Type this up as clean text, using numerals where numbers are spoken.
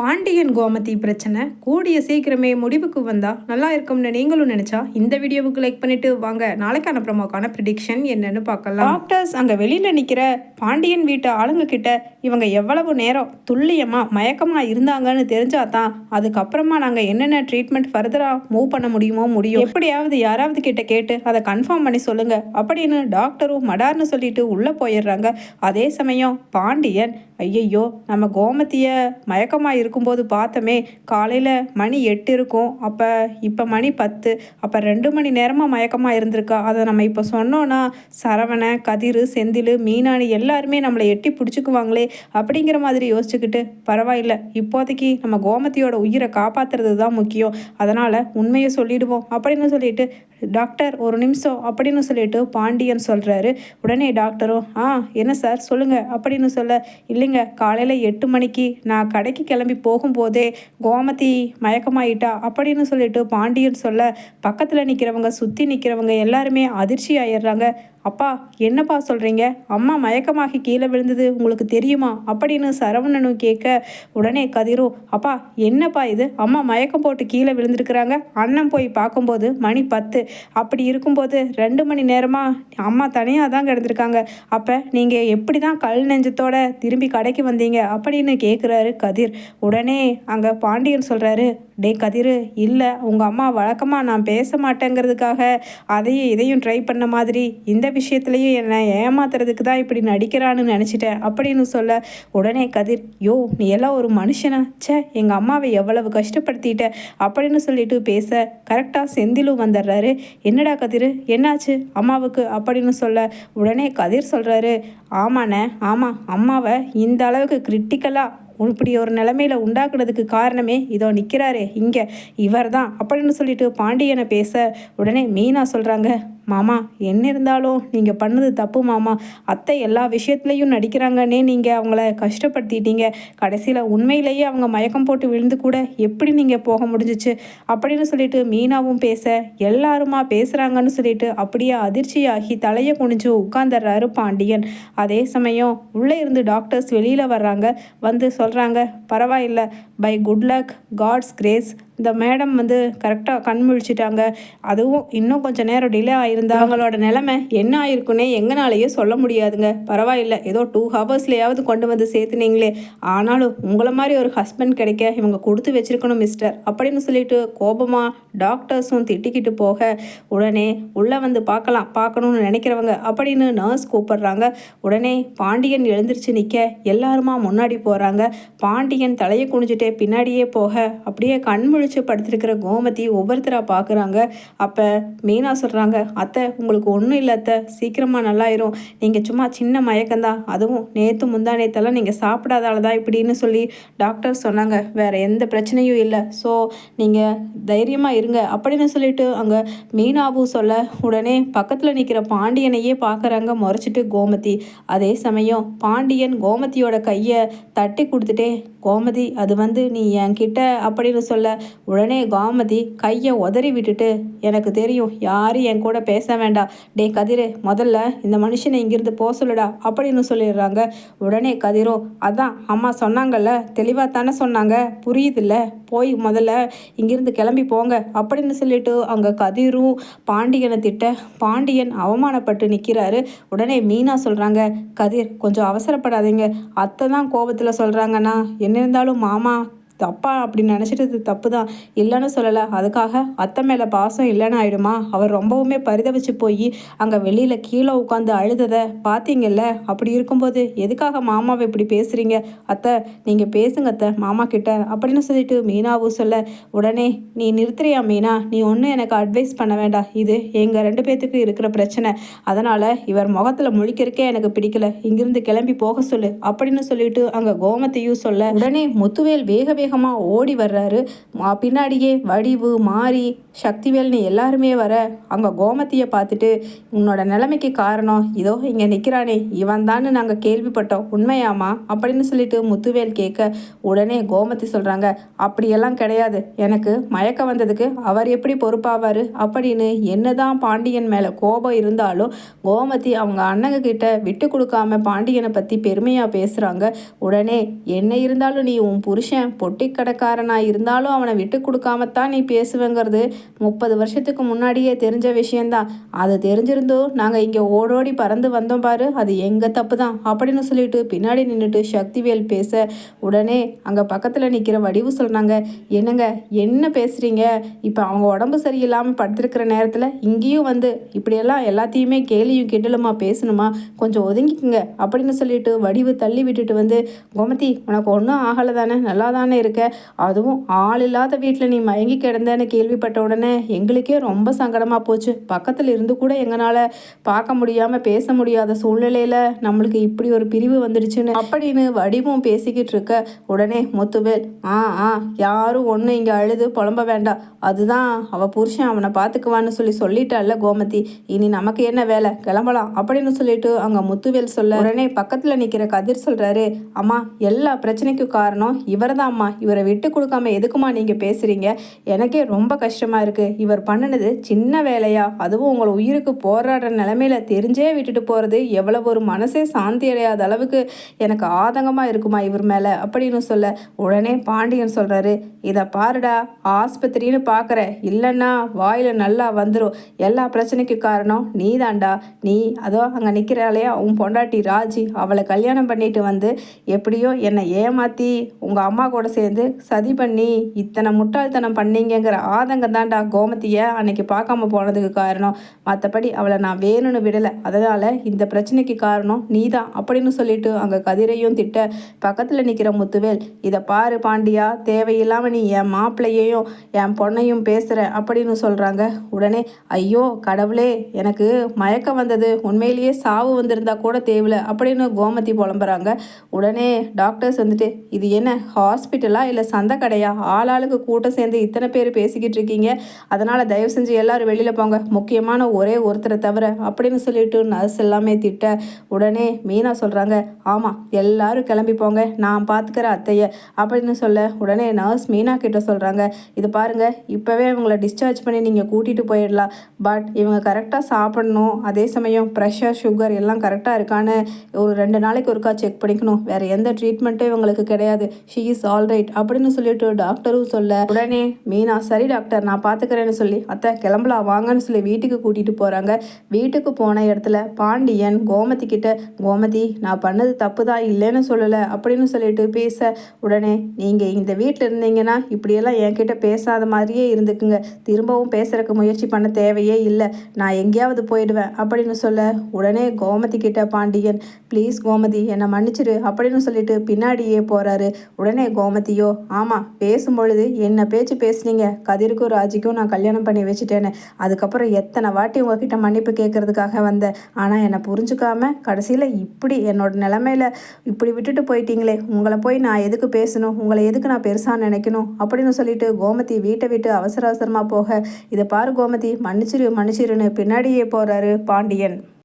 பாண்டியன் கோமதி பிரச்சனை கூடிய சீக்கிரமே முடிவுக்கு வந்தா நல்லா இருக்கும்னு நீங்களும் நினைச்சா இந்த வீடியோவுக்கு லைக் பண்ணிட்டு வாங்க நாளைக்கான ப்ரோமோக்கான ப்ரிடிக்ஷன் என்னன்னு பார்க்கலாம். டாக்டர்ஸ் அங்க வெளியில நிக்கிற பாண்டியன் வீட்டு ஆளுங்க கிட்ட இவங்க எவ்வளவு நேரம் துல்லியமா மயக்கமா இருந்தாங்கன்னு தெரிஞ்சாதான் அதுக்கப்புறமா நாங்க என்னென்ன ட்ரீட்மெண்ட் ஃபர்தரா மூவ் பண்ண முடியும் எப்படியாவது யாராவது கிட்ட கேட்டு அதை கன்ஃபார்ம் பண்ணி சொல்லுங்க அப்படின்னு டாக்டரும் மடார்னு சொல்லிட்டு உள்ள போயிடுறாங்க. அதே சமயம் பாண்டியன் ஐயையோ நம்ம கோமதிய மயக்கமாக இருக்கும்போது பார்த்தோமே, காலையில் மணி 8 இருக்கும், அப்போ இப்போ மணி 10, அப்போ 2 மணி நேரமாக மயக்கமாக இருந்திருக்கா. அதை நம்ம இப்போ சொன்னோன்னா சரவண, கதிர், செந்தில், மீனாணி எல்லாருமே நம்மளை எட்டி பிடிச்சிக்குவாங்களே அப்படிங்கிற மாதிரி யோசிச்சுக்கிட்டு பரவாயில்ல, இப்போதைக்கு நம்ம கோமதியோட உயிரை காப்பாற்றுறது தான் முக்கியம், அதனால் உண்மையை சொல்லிடுவோம் அப்படின்னு சொல்லிட்டு டாக்டர் ஒரு நிமிஷம் அப்படின்னு சொல்லிட்டு பாண்டியன் சொல்கிறாரு. உடனே டாக்டரும் என்ன சார் சொல்லுங்கள் அப்படின்னு சொல்ல, இல்லைங்க காலையில் 8 மணிக்கு நான் கடைக்கு கிளம்பி போகும்போதே கோமதி மயக்கமாயிட்டா அப்படின்னு சொல்லிட்டு பாண்டியன் சொல்ல, பக்கத்தில் நிற்கிறவங்க சுற்றி நிற்கிறவங்க எல்லாருமே அதிர்ச்சி ஆயிடுறாங்க. அப்பா என்னப்பா சொல்கிறீங்க, அம்மா மயக்கமாகி கீழே விழுந்தது உங்களுக்கு தெரியுமா அப்படின்னு சரவணனும் கேட்க, உடனே கதிரும் அப்பா என்னப்பா இது, அம்மா மயக்கம் போட்டு கீழே விழுந்திருக்கிறாங்க, அண்ணன் போய் பார்க்கும்போது மணி 10, அப்படி இருக்கும்போது 2 மணி நேரமாக அம்மா தனியாக தான் கிடந்திருக்காங்க, அப்போ நீங்கள் எப்படி தான் கல் நெஞ்சத்தோட திரும்பி கடைக்கு வந்தீங்க அப்படின்னு கேட்குறாரு கதிர். உடனே அங்கே பாண்டியன் சொல்கிறாரு, டே கதிர், இல்லை உங்கள் அம்மா வழக்கமாக நான் பேச மாட்டேங்கிறதுக்காக அதையும் இதையும் ட்ரை பண்ண மாதிரி இந்த விஷயத்துலையும் என்னை ஏமாத்துறதுக்கு தான் இப்படி நடிக்கிறான்னு நினச்சிட்டேன் அப்படின்னு சொல்ல, உடனே கதிர் யோ நீ எல்லாம் ஒரு மனுஷனா, எங்கள் அம்மாவை எவ்வளவு கஷ்டப்படுத்திட்ட அப்படின்னு சொல்லிட்டு பேச கரெக்டாக செந்திலும் வந்துடுறாரு. என்னடா கதிர் என்னாச்சு அம்மாவுக்கு அப்படின்னு சொல்ல, உடனே கதிர் சொல்கிறாரு, ஆமாண்ணே ஆமாம், அம்மாவை இந்த அளவுக்கு கிரிட்டிக்கலாக இப்படி ஒரு நிலைமையில உண்டாக்குனதுக்கு காரணமே இதோ நிற்கிறாரே இங்கே இவர் தான் அப்படின்னு சொல்லிட்டு பாண்டியனை பேச, உடனே மீனா சொல்கிறாங்க, மாமா என்ன இருந்தாலும் நீங்கள் பண்ணது தப்பு மாமா, அத்தை எல்லா விஷயத்துலையும் நடிக்கிறாங்கன்னே நீங்கள் அவங்கள கஷ்டப்படுத்திட்டீங்க, கடைசியில் உண்மையிலேயே அவங்க மயக்கம் போட்டு விழுந்து கூட எப்படி நீங்கள் போக முடிஞ்சிச்சு அப்படின்னு சொல்லிட்டு மீனாவும் பேச, எல்லாருமா பேசுகிறாங்கன்னு சொல்லிட்டு அப்படியே அதிர்ச்சியாகி தலையை குனிஞ்சு உட்கார்ந்துடுறாரு பாண்டியன். அதே சமயம் உள்ளே இருந்து டாக்டர்ஸ் வெளியில் வர்றாங்க. வந்து சொல்கிறாங்க, பரவாயில்லை, by good luck God's grace இந்த மேடம் கரெக்டாக கண் முழிச்சிட்டாங்க, அதுவும் இன்னும் கொஞ்சம் நேரம் டிலே ஆயிருந்தா அவங்களோட நிலைமை என்ன ஆயிருக்குன்னே எங்கனாலேயே சொல்ல முடியாதுங்க, பரவாயில்லை ஏதோ 2 ஹவர்ஸ்லையாவது கொண்டு வந்து சேர்த்துனீங்களே, ஆனாலும் உங்களை மாதிரி ஒரு ஹஸ்பண்ட் கிடைக்க இவங்க கொடுத்து வச்சிருக்கணும் மிஸ்டர் அப்படின்னு சொல்லிட்டு கோபமாக டாக்டர்ஸும் திட்டிக்கிட்டு போக, உடனே உள்ளே வந்து பார்க்கணும்னு நினைக்கிறவங்க அப்படின்னு நர்ஸ் கூப்பிடுறாங்க. உடனே பாண்டியன் எழுந்திரிச்சு நிற்க எல்லாருமா முன்னாடி போகிறாங்க. பாண்டியன் தலையை குனிஞ்சிட்டே பின்னாடியே போக அப்படியே கண் முழிச்சு படுத்திருக்கிற கோமதி ஒவ்வொருத்தராக பார்க்குறாங்க. அப்போ மீனா சொல்கிறாங்க, அத்தை உங்களுக்கு ஒன்றும் இல்லை அத்தை, சீக்கிரமாக நல்லாயிரும், நீங்கள் சும்மா சின்ன மயக்கம்தான், அதுவும் நேற்று முந்தா நேற்றெல்லாம் நீங்கள் சாப்பிடாதால தான் இப்படின்னு சொல்லி டாக்டர் சொன்னாங்க, வேறு எந்த பிரச்சனையும் இல்லை, ஸோ நீங்கள் தைரியமாக இருங்க அப்படின்னு சொல்லிட்டு அங்கே மீனாவும் சொல்ல, உடனே பக்கத்தில் நிற்கிற பாண்டியனையே பார்க்குறாங்க முறைச்சிட்டு கோமதி. அதே சமயம் பாண்டியன் கோமதியோட கையை தட்டி கொடுத்துட்டே, கோமதி அது நீ என்கிட்ட அப்படின்னு சொல்ல, உடனே கோமதி கையை உதறி விட்டுட்டு, எனக்கு தெரியும் யாரும் என் கூட பேச வேண்டாம், டே கதிர் முதல்ல இந்த மனுஷனை இங்கிருந்து போக சொல்லுடா அப்படின்னு சொல்லிடுறாங்க. உடனே கதிரோ, அதான் அம்மா சொன்னாங்கல்ல, தெளிவாக தானே சொன்னாங்க, புரியுதில்ல, போய் முதல்ல இங்கிருந்து கிளம்பி போங்க அப்படின்னு சொல்லிட்டு அங்கே கதிரும் பாண்டியனை திட்ட பாண்டியன் அவமானப்பட்டு நிற்கிறாரு. உடனே மீனா சொல்கிறாங்க, கதிர் கொஞ்சம் அவசரப்படாதீங்க, அத்தை தான் கோபத்தில் சொல்கிறாங்கன்னா என்ன இருந்தாலும் மாமா தப்பா அப்படி நினச்சிட்டது தப்பு தான், இல்லைன்னு சொல்லலை, அதுக்காக அத்தை மேலே பாசம் இல்லைன்னு ஆயிடுமா, அவர் ரொம்பவுமே பரிதவிச்சு போய் அங்கே வெளியில் கீழே உட்காந்து அழுததை பார்த்தீங்கல்ல, அப்படி இருக்கும்போது எதுக்காக மாமாவை இப்படி பேசுகிறீங்க, அத்தை நீங்கள் பேசுங்க அத்தை மாமா கிட்ட அப்படின்னு சொல்லிட்டு மீனாவும் சொல்ல, உடனே நீ நிறுத்துறியா மீனா, நீ ஒன்றும் எனக்கு அட்வைஸ் பண்ண வேண்டாம், இது எங்கள் 2 பேர்த்துக்கு இருக்கிற பிரச்சனை, அதனால் இவர் முகத்தில் முழிக்கிறக்கே எனக்கு பிடிக்கல, இங்கிருந்து கிளம்பி போக சொல்லு அப்படின்னு சொல்லிட்டு அங்கே கோமத்தையும் சொல்ல, உடனே முத்துவேல் வேக ஓடி வர்றாரு. பின்னாடியே வடிவு, மாறி, சக்திவேல்னு எல்லாருமே வர அங்கே கோமதியை பார்த்துட்டு, உன்னோட நிலைமைக்கு காரணம் இதோ இங்கே நிற்கிறானே இவன் தான்னு நாங்கள் கேள்விப்பட்டோம், உண்மையாமா அப்படின்னு சொல்லிட்டு முத்துவேல் கேட்க, உடனே கோமதி சொல்கிறாங்க, அப்படியெல்லாம் கிடையாது, எனக்கு மயக்கம் வந்ததுக்கு அவர் எப்படி பொறுப்பாவார் அப்படின்னு என்னதான் பாண்டியன் மேலே கோபம் இருந்தாலும் கோமதி அவங்க அண்ணங்க கிட்ட விட்டு கொடுக்காம பாண்டியனை பற்றி பெருமையாக பேசுகிறாங்க. உடனே என்ன இருந்தாலும் நீ உன் புருஷன் பொட்டி பொட்டி கடைக்காரனா இருந்தாலும் அவனை விட்டு கொடுக்காமத்தான் நீ பேசுவேங்கிறது 30 வருஷத்துக்கு முன்னாடியே தெரிஞ்ச விஷயந்தான். அது தெரிஞ்சிருந்தோ நாங்கள் இங்கே ஓடோடி பறந்து வந்தோம் பாரு, அது எங்கள் தப்பு தான் அப்படின்னு சொல்லிட்டு பின்னாடி நின்றுட்டு சக்திவேல் பேச, உடனே அங்கே பக்கத்தில் நிற்கிற வடிவு சொல்கிறாங்க, என்னங்க என்ன பேசுகிறீங்க? இப்போ அவங்க உடம்பு சரியில்லாமல் படுத்திருக்கிற நேரத்தில் இங்கேயும் வந்து இப்படியெல்லாம் எல்லாத்தையுமே கேலியும் கிண்டலுமா பேசணுமா? கொஞ்சம் ஒதுங்கிக்குங்க அப்படின்னு சொல்லிட்டு வடிவு தள்ளி விட்டுட்டு வந்து, கோமதி உனக்கு ஒன்றும் ஆகலை தானே, நல்லா தானே இருக்க? அதுவும் ஆள் இல்லாத வீட்டில் நீ மயங்கி கிடந்தேன்னு கேள்விப்பட்ட உடனே எங்களுக்கே ரொம்ப சங்கடமாக போச்சு. பக்கத்தில் இருந்து கூட எங்களால் பார்க்க முடியாமல் பேச முடியாத சூழ்நிலையில் நம்மளுக்கு இப்படி ஒரு பிரிவு வந்துடுச்சுன்னு அப்படின்னு வடிவும் பேசிக்கிட்டு இருக்க, உடனே முத்துவேல், யாரும் ஒன்றும் இங்கே அழுது புலம்ப வேண்டாம், அதுதான் அவள் புருஷன் அவனை பார்த்துக்குவான்னு சொல்லிட்டால கோமதி, இனி நமக்கு என்ன வேலை, கிளம்பலாம் அப்படின்னு சொல்லிட்டு அங்கே முத்துவேல் சொல்ல, உடனே பக்கத்தில் நிற்கிற கதிர் சொல்கிறாரு, அம்மா எல்லா பிரச்சனைக்கும் காரணம் இவர் தான் அம்மா, இவரை விட்டு கொடுக்காம எதுக்குமா நீங்கள் பேசுகிறீங்க? எனக்கே ரொம்ப கஷ்டமாக இருக்குது. இவர் பண்ணினது சின்ன வேலையா? அதுவும் உங்களை உயிருக்கு போராடுற நிலைமையில தெரிஞ்சே விட்டுட்டு போகிறது எவ்வளவு ஒரு மனசே சாந்தி அடையாத அளவுக்கு எனக்கு ஆதங்கமாக இருக்குமா இவர் மேலே அப்படின்னு சொல்ல, உடனே பாண்டியன் சொல்கிறாரு, இதை பாருடா, ஆஸ்பத்திரின்னு பார்க்குற, இல்லைன்னா வாயில் நல்லா வந்துடும். எல்லா பிரச்சனைக்கும் காரணம் நீ தான்டா. நீ அதோ அங்கே நிற்கிறாளையா உன் பொண்டாட்டி ராஜி, அவளை கல்யாணம் பண்ணிட்டு வந்து எப்படியோ என்னை ஏமாற்றி உங்கள் அம்மா கூட சேர்ந்து சதி பண்ணி இத்தனை முட்டாள்தனம் பண்ணீங்கிற ஆதங்கம் தான்டா கோமதியை அன்னைக்கு பார்க்காம போனதுக்கு காரணம். மற்றபடி அவளை நான் வேணும்னு விடலை, அதனால் இந்த பிரச்சனைக்கு காரணம் நீ தான் அப்படின்னு சொல்லிட்டு அங்கே கதிரையும் திட்ட, பக்கத்தில் நிற்கிற முத்துவேல், இதை பாரு பாண்டியா, தேவையில்லாமல் நீ என் மாப்பிள்ளையையும் என் பொண்ணையும் பேசுகிற அப்படின்னு சொல்கிறாங்க. உடனே ஐயோ கடவுளே, எனக்கு மயக்கம் வந்தது, உண்மையிலேயே சாவு வந்திருந்தா கூட தேவையில்லை அப்படின்னு கோமதி புலம்புறாங்க. உடனே டாக்டர்ஸ் வந்துட்டு, இது என்ன ஹாஸ்பிட்டலா இல்லை சந்தை கடையா? ஆளாளுக்கு கூட்டம் சேர்ந்து இத்தனை பேர் பேசிக்கிட்டு இருக்கீங்க, அதனால் தயவு செஞ்சு எல்லாரும் வெளியில் போங்க, முக்கியமான ஒரே ஒருத்தரை தவிர அப்படின்னு சொல்லிட்டு நர்ஸ் எல்லாமே திட்ட, உடனே மீனா சொல்கிறாங்க, ஆமாம் எல்லாரும் கிளம்பி போங்க, நான் பார்த்துக்கிற அத்தையை அப்படின்னு சொல்ல, உடனே நர்ஸ் மீனா கிட்ட சொல்கிறாங்க, இது பாருங்கள், இப்போவே இவங்களை டிஸ்சார்ஜ் பண்ணி நீங்கள் கூட்டிகிட்டு போயிடலாம், பட் இவங்க கரெக்டாக சாப்பிடணும், அதே சமயம் ப்ரெஷர் சுகர் எல்லாம் கரெக்டாக இருக்கான்னு ஒரு 2 நாளைக்கு ஒருக்கா செக் பண்ணிக்கணும், வேறு எந்த ட்ரீட்மெண்ட்டும் இவங்களுக்கு கிடையாது, ஷீ இஸ் ஆல் ரைட் அப்படின்னு சொல்லிட்டு டாக்டரும் சொல்ல, உடனே மீனா சரி டாக்டர் நான் பார்த்துக்கிறேன்னு சொல்லி அத்தை கிளம்பலாம் வாங்கன்னு சொல்லி வீட்டுக்கு கூட்டிகிட்டு போகிறாங்க. வீட்டுக்கு போன இடத்துல பாண்டியன் கோமதி கிட்ட, கோமதி நான் பண்ணது தப்பு தான், இல்லைன்னு சொல்லலை அப்படின்னு சொல்லிட்டு பேச, உடனே நீங்கள் இந்த வீட்டில் இருந்தீங்கன்னா இப்படியெல்லாம் என்கிட்ட பேசாத மாதிரியே இருந்துக்குங்க, திரும்பவும் பேசுறதுக்கு முயற்சி பண்ண தேவையே இல்லை, நான் எங்கேயாவது போயிடுவேன் அப்படின்னு சொல்ல, உடனே கோமதி கிட்ட பாண்டியன், ப்ளீஸ் கோமதி என்னை மன்னிச்சிரு அப்படின்னு சொல்லிட்டு பின்னாடியே போகிறாரு. உடனே கோமதியோ, ஆமாம் பேசும்பொழுது என்ன பேச்சு பேசுனீங்க, கதிருக்கும் ராஜிக்கும் நான் கல்யாணம் பண்ணி வச்சுட்டேன்னு, அதுக்கப்புறம் எத்தனை வாட்டி உங்ககிட்ட மன்னிப்பு கேட்கறதுக்காக வந்தேன், ஆனால் என்னை புரிஞ்சுக்காம கடைசியில் இப்படி என்னோட நிலைமையில இப்படி விட்டுட்டு போயிட்டீங்களே, உங்களை போய் நான் எதுக்கு பேசணும், உங்களை எதுக்கு நான் பெருசாக நினைக்கணும் அப்படின்னு சொல்லிட்டு கோமதி வீட்டை விட்டு அவசர அவசரமாக போக, இதை பாரு கோமதி மன்னிச்சிருன்னு பின்னாடியே போகிறாரு பாண்டியன்.